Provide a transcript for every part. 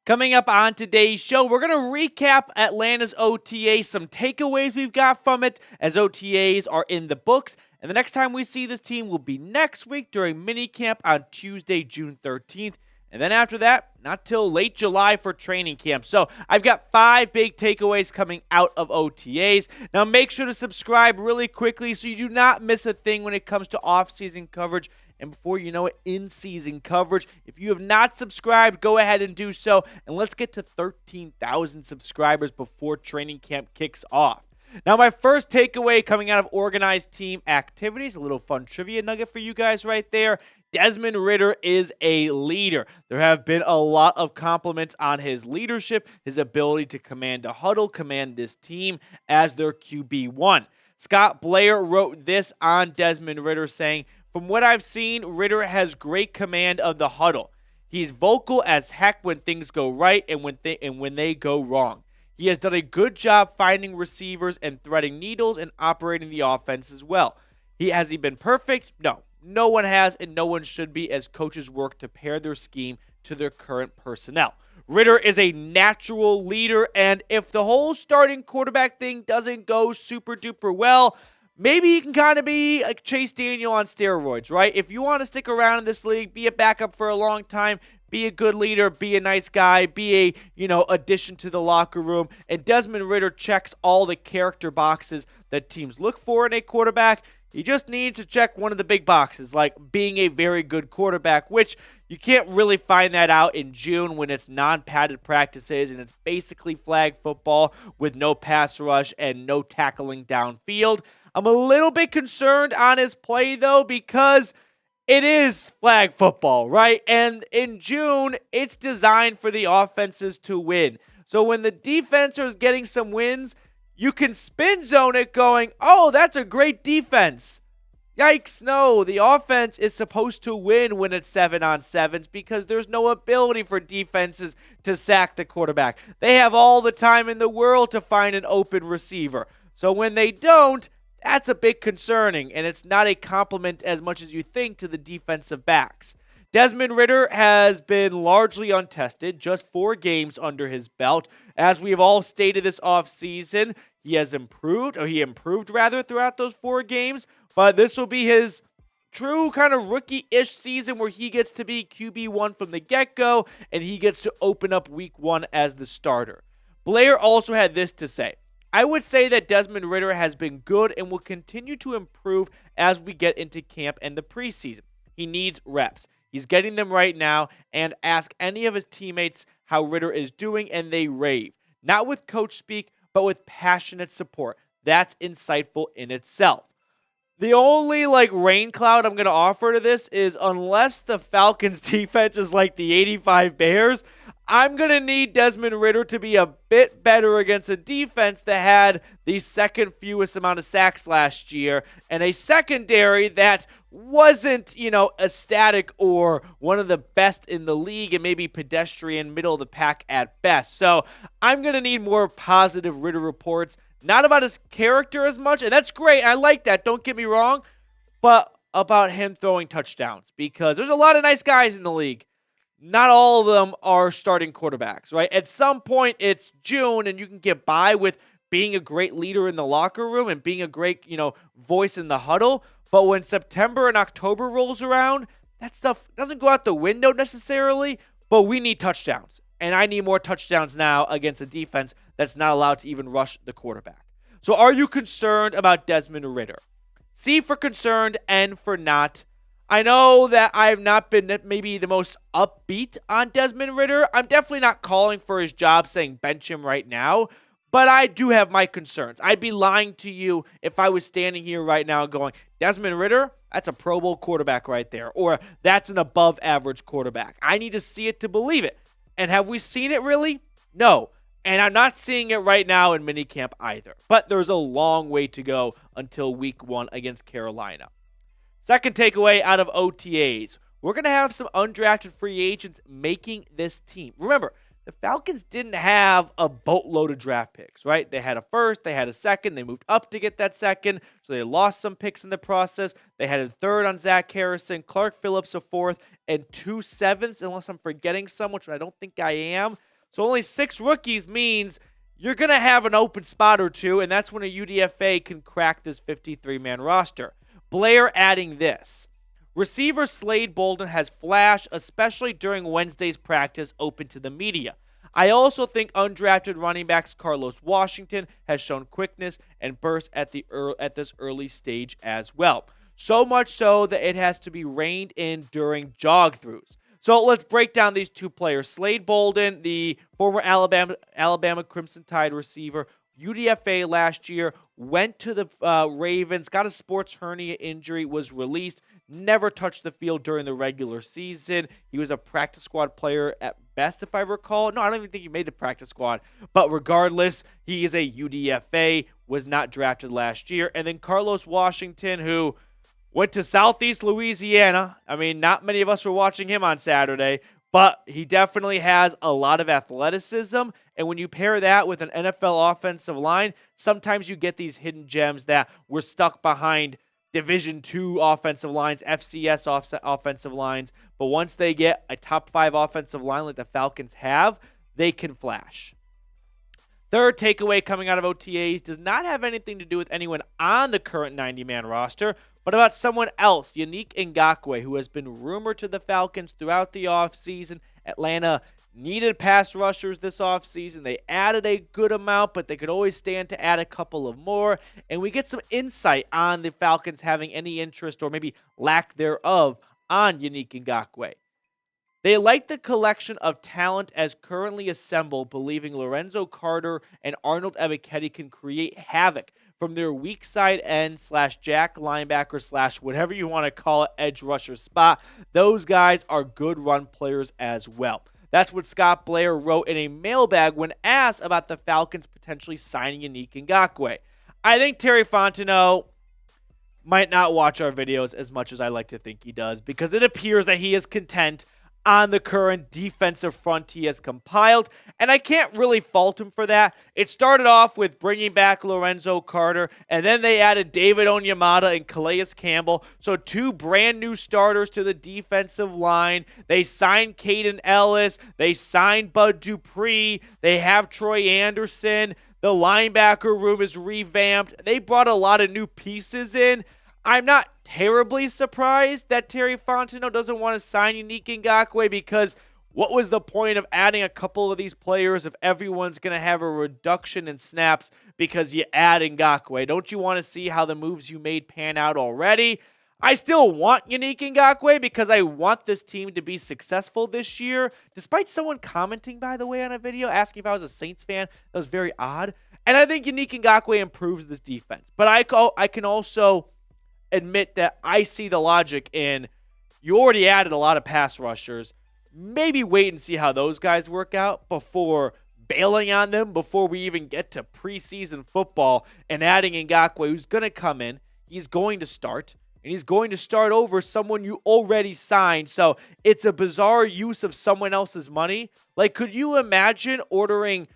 Coming up on today's show, we're going to recap Atlanta's OTA, some takeaways we've got from it as OTAs are in the books. And the next time we see this team will be next week during minicamp on Tuesday, June 13th. And then after that, not till late July for training camp. So I've got 5 big takeaways coming out of OTAs. Now make sure to subscribe really quickly so you do not miss a thing when it comes to off-season coverage. And before you know it, in-season coverage. If you have not subscribed, go ahead and do so. And let's get to 13,000 subscribers before training camp kicks off. Now, my first takeaway coming out of organized team activities, a little fun trivia nugget for you guys right there. Desmond Ridder is a leader. There have been a lot of compliments on his leadership, his ability to command a huddle, command this team as their QB1. Scott Blair wrote this on Desmond Ridder saying, "From what I've seen, Ridder has great command of the huddle. He's vocal as heck when things go right and when they go wrong. He has done a good job finding receivers and threading needles and operating the offense as well. Has he been perfect? No. No one has, and no one should be as coaches work to pair their scheme to their current personnel. Ridder is a natural leader, and if the whole starting quarterback thing doesn't go super duper well, maybe he can kind of be like Chase Daniel on steroids, right? If you want to stick around in this league, be a backup for a long time, be a good leader, be a nice guy, be a, addition to the locker room. And Desmond Ridder checks all the character boxes that teams look for in a quarterback. He just needs to check one of the big boxes, like being a very good quarterback, which you can't really find that out in June when it's non-padded practices and it's basically flag football with no pass rush and no tackling downfield. I'm a little bit concerned on his play, though, because it is flag football, right? And in June, it's designed for the offenses to win. So when the defense is getting some wins, you can spin zone it going, oh, that's a great defense. Yikes, no. The offense is supposed to win when it's 7-on-7s because there's no ability for defenses to sack the quarterback. They have all the time in the world to find an open receiver. So when they don't, that's a bit concerning, and it's not a compliment as much as you think to the defensive backs. Desmond Ridder has been largely untested, just 4 games under his belt. As we have all stated this offseason, he improved throughout those 4 games, but this will be his true kind of rookie-ish season where he gets to be QB1 from the get-go, and he gets to open up week 1 as the starter. Blair also had this to say. I would say that Desmond Ridder has been good and will continue to improve as we get into camp and the preseason. He needs reps. He's getting them right now, and ask any of his teammates how Ridder is doing, and they rave. Not with coach speak, but with passionate support. That's insightful in itself. The only rain cloud I'm going to offer to this is unless the Falcons defense is like the 85 Bears, I'm going to need Desmond Ridder to be a bit better against a defense that had the second fewest amount of sacks last year and a secondary that wasn't, ecstatic or one of the best in the league and maybe pedestrian middle of the pack at best. So I'm going to need more positive Ridder reports, not about his character as much, and that's great. I like that, don't get me wrong, but about him throwing touchdowns because there's a lot of nice guys in the league. Not all of them are starting quarterbacks, right? At some point, it's June, and you can get by with being a great leader in the locker room and being a great, voice in the huddle. But when September and October rolls around, that stuff doesn't go out the window necessarily, but we need touchdowns. And I need more touchdowns now against a defense that's not allowed to even rush the quarterback. So are you concerned about Desmond Ridder? C for concerned, N for not. I know that I have not been maybe the most upbeat on Desmond Ridder. I'm definitely not calling for his job saying bench him right now, but I do have my concerns. I'd be lying to you if I was standing here right now going, Desmond Ridder, that's a Pro Bowl quarterback right there, or that's an above average quarterback. I need to see it to believe it. And have we seen it really? No. And I'm not seeing it right now in minicamp either. But there's a long way to go until week 1 against Carolina. Second takeaway out of OTAs, we're going to have some undrafted free agents making this team. Remember, the Falcons didn't have a boatload of draft picks, right? They had a first, they had a second, they moved up to get that second, so they lost some picks in the process. They had a third on Zach Harrison, Clark Phillips a fourth, and 2 sevenths, unless I'm forgetting some, which I don't think I am. So only 6 rookies means you're going to have an open spot or two, and that's when a UDFA can crack this 53-man roster. Blair adding this. Receiver Slade Bolden has flashed, especially during Wednesday's practice open to the media. I also think undrafted running backs Carlos Washington has shown quickness and burst at this early stage as well. So much so that it has to be reined in during jog-throughs. So let's break down these 2 players. Slade Bolden, the former Alabama Crimson Tide receiver, UDFA last year, went to the Ravens, got a sports hernia injury, was released, never touched the field during the regular season. He was a practice squad player at best, if I recall. No, I don't even think he made the practice squad. But regardless, he is a UDFA, was not drafted last year. And then Carlos Washington, who went to Southeast Louisiana. I mean, not many of us were watching him on Saturday, but he definitely has a lot of athleticism. And when you pair that with an NFL offensive line, sometimes you get these hidden gems that were stuck behind Division II offensive lines, FCS offensive lines. But once they get a top 5 offensive line like the Falcons have, they can flash. Third takeaway coming out of OTAs does not have anything to do with anyone on the current 90-man roster, but about someone else, Yannick Ngakoue, who has been rumored to the Falcons throughout the offseason. Atlanta needed pass rushers this offseason. They added a good amount, but they could always stand to add a couple of more. And we get some insight on the Falcons having any interest or maybe lack thereof on Yannick Ngakoue. They like the collection of talent as currently assembled, believing Lorenzo Carter and Arnold Ebekitie can create havoc from their weak side end / jack linebacker / whatever you want to call it, edge rusher spot. Those guys are good run players as well. That's what Scott Blair wrote in a mailbag when asked about the Falcons potentially signing Yannick Ngakoue. I think Terry Fontenot might not watch our videos as much as I like to think he does, because it appears that he is content on the current defensive front he has compiled, and I can't really fault him for that. It started off with bringing back Lorenzo Carter, and then they added David Onyemata and Calais Campbell, so 2 brand new starters to the defensive line. They signed Caden Ellis, they signed Bud Dupree, they have Troy Anderson, the linebacker room is revamped. They brought a lot of new pieces in. I'm not terribly surprised that Terry Fontenot doesn't want to sign Yannick Ngakoue, because what was the point of adding a couple of these players if everyone's going to have a reduction in snaps because you add Ngakoue? Don't you want to see how the moves you made pan out already? I still want Yannick Ngakoue because I want this team to be successful this year, despite someone commenting, by the way, on a video asking if I was a Saints fan. That was very odd. And I think Yannick Ngakoue improves this defense. But I can also admit that I see the logic in, you already added a lot of pass rushers. Maybe wait and see how those guys work out before bailing on them before we even get to preseason football and adding Ngakoue, who's going to come in. He's going to start, and he's going to start over someone you already signed. So it's a bizarre use of someone else's money. Like, could you imagine ordering,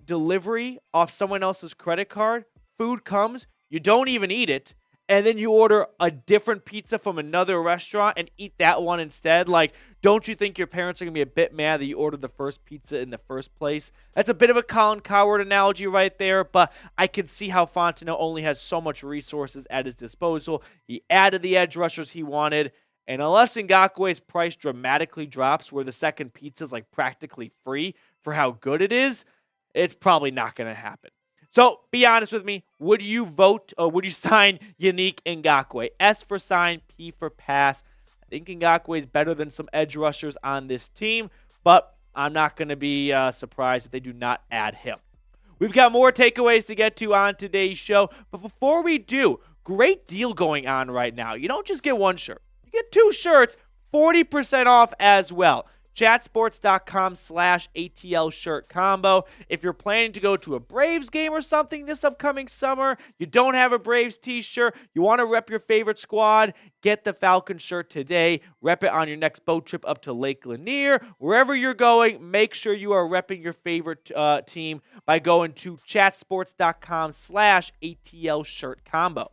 delivery off someone else's credit card? Food comes, you don't even eat it, and then you order a different pizza from another restaurant and eat that one instead. Like, don't you think your parents are going to be a bit mad that you ordered the first pizza in the first place? That's a bit of a Colin Cowherd analogy right there, but I can see how Fontenot only has so much resources at his disposal. He added the edge rushers he wanted, and unless Ngakoue's price dramatically drops where the second pizza is like practically free for how good it is, it's probably not going to happen. So, be honest with me. Would you vote or would you sign Yannick Ngakoue? S for sign, P for pass. I think Ngakoue is better than some edge rushers on this team, but I'm not going to be surprised if they do not add him. We've got more takeaways to get to on today's show, but before we do, great deal going on right now. You don't just get one shirt. You get 2 shirts, 40% off as well. Chatsports.com/ATL shirt combo. If you're planning to go to a Braves game or something this upcoming summer, you don't have a Braves t-shirt, you want to rep your favorite squad, get the Falcons shirt today. Rep it on your next boat trip up to Lake Lanier. Wherever you're going, make sure you are repping your favorite team by going to chatsports.com/ATL shirt combo.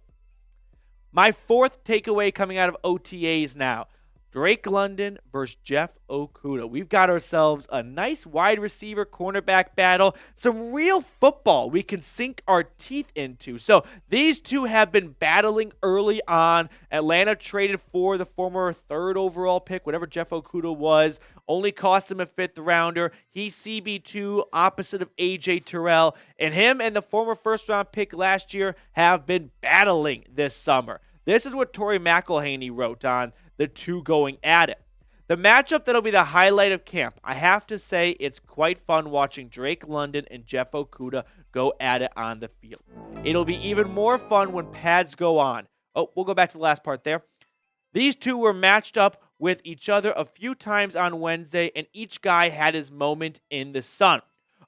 My 4th takeaway coming out of OTAs now. Drake London versus Jeff Okudah. We've got ourselves a nice wide receiver cornerback battle, some real football we can sink our teeth into. So these two have been battling early on. Atlanta traded for the former third overall pick, whatever Jeff Okudah was, only cost him a fifth rounder. He's CB2 opposite of AJ Terrell, and him and the former first round pick last year have been battling this summer. This is what Tori McElhaney wrote on the two going at it. The matchup that'll be the highlight of camp. I have to say it's quite fun watching Drake London and Jeff Okudah go at it on the field. It'll be even more fun when pads go on. Oh, we'll go back to the last part there. These two were matched up with each other a few times on Wednesday, and each guy had his moment in the sun.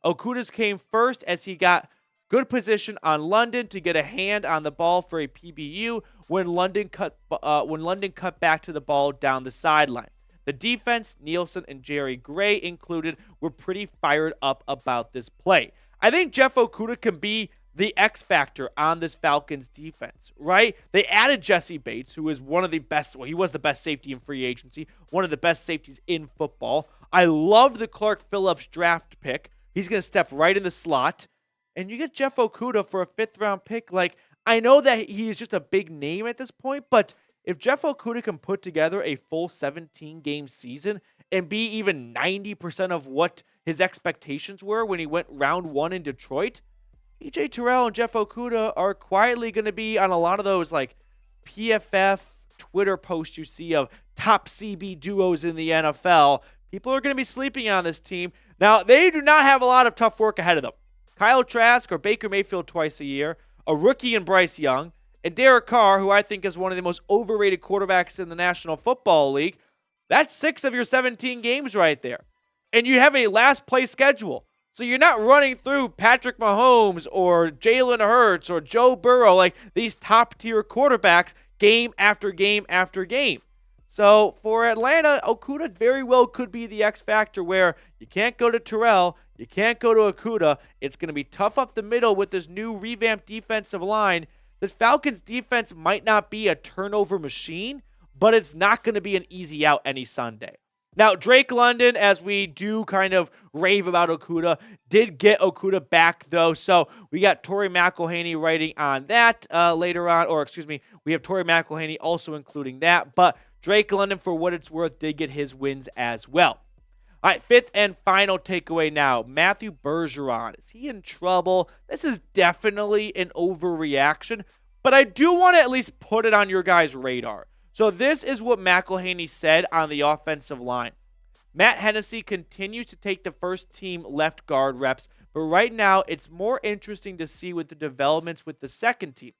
Okudah's came first as he got good position on London to get a hand on the ball for a PBU when London cut back to the ball down the sideline. The defense, Nielsen and Jerry Gray included, were pretty fired up about this play. I think Jeff Okudah can be the X factor on this Falcons defense, right? They added Jesse Bates, who is one of the best, well, he was the best safety in free agency, one of the best safeties in football. I love the Clark Phillips draft pick. He's going to step right in the slot. And you get Jeff Okudah for a fifth-round pick. Like, I know that he is just a big name at this point, but if Jeff Okudah can put together a full 17-game season and be even 90% of what his expectations were when he went round one in Detroit, AJ Terrell and Jeff Okudah are quietly going to be on a lot of those like PFF Twitter posts you see of top CB duos in the NFL. People are going to be sleeping on this team. Now, they do not have a lot of tough work ahead of them. Kyle Trask or Baker Mayfield twice a year, a rookie in Bryce Young, and Derek Carr, who I think is one of the most overrated quarterbacks in the National Football League. That's 6 of your 17 games right there. And you have a last place schedule. So you're not running through Patrick Mahomes or Jalen Hurts or Joe Burrow, like these top-tier quarterbacks, game after game after game. So for Atlanta, Okudah very well could be the X factor where you can't go to Terrell, you can't go to Okudah. It's going to be tough up the middle with this new revamped defensive line. This Falcons defense might not be a turnover machine, but it's not going to be an easy out any Sunday. Now, Drake London, as we do kind of rave about Okudah, did get Okudah back, though. So we got Tori McElhaney writing on that later on. Or, excuse me, we have Tori McElhaney also including that. But Drake London, for what it's worth, did get his wins as well. All right, fifth and final takeaway now. Matthew Bergeron. Is he in trouble? This is definitely an overreaction. But I do want to at least put it on your guys' radar. So this is what McElhaney said on the offensive line. Matt Hennessy continues to take the first team left guard reps, but right now it's more interesting to see with the developments with the second team.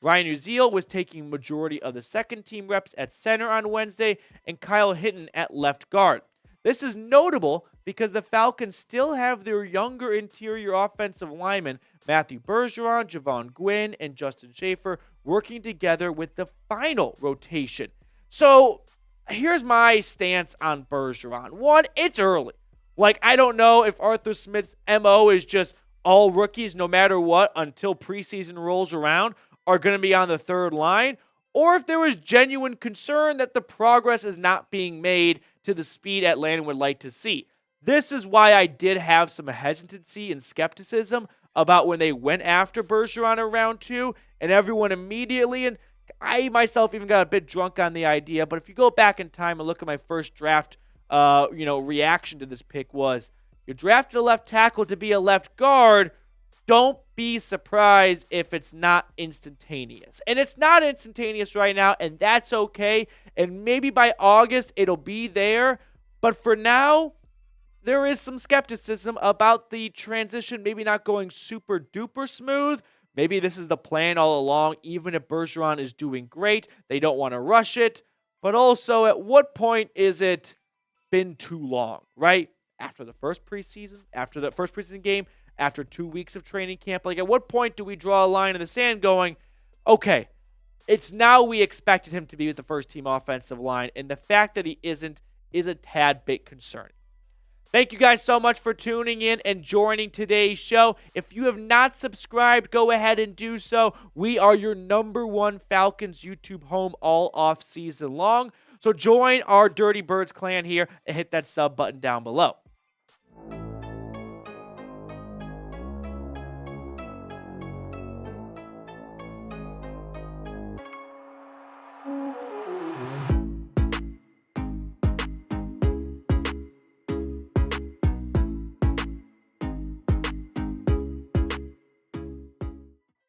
Ryan Uziel was taking majority of the second team reps at center on Wednesday and Kyle Hinton at left guard. This is notable because the Falcons still have their younger interior offensive linemen, Matthew Bergeron, Javon Gwynn, and Justin Schaefer, working together with the final rotation. So here's my stance on Bergeron. One, it's early. Like, I don't know if Arthur Smith's MO is just all rookies, no matter what, until preseason rolls around, are going to be on the third line, or if there was genuine concern that the progress is not being made to the speed Atlanta would like to see. This is why I did have some hesitancy and skepticism about when they went after Bergeron in round 2, and everyone immediately, and I myself even got a bit drunk on the idea, but if you go back in time and look at my first draft, reaction to this pick was, you drafted a left tackle to be a left guard, don't be surprised if it's not instantaneous. And it's not instantaneous right now, and that's okay. And maybe by August, it'll be there. But for now, there is some skepticism about the transition maybe not going super duper smooth. Maybe this is the plan all along, even if Bergeron is doing great. They don't want to rush it. But also, at what point is it been too long, right? After the first preseason game, after 2 weeks of training camp? Like, at what point do we draw a line in the sand going, okay, it's now we expected him to be with the first team offensive line, and the fact that he isn't is a tad bit concerning. Thank you guys so much for tuning in and joining today's show. If you have not subscribed, go ahead and do so. We are your #1 Falcons YouTube home all off season long. So join our Dirty Birds clan here and hit that sub button down below.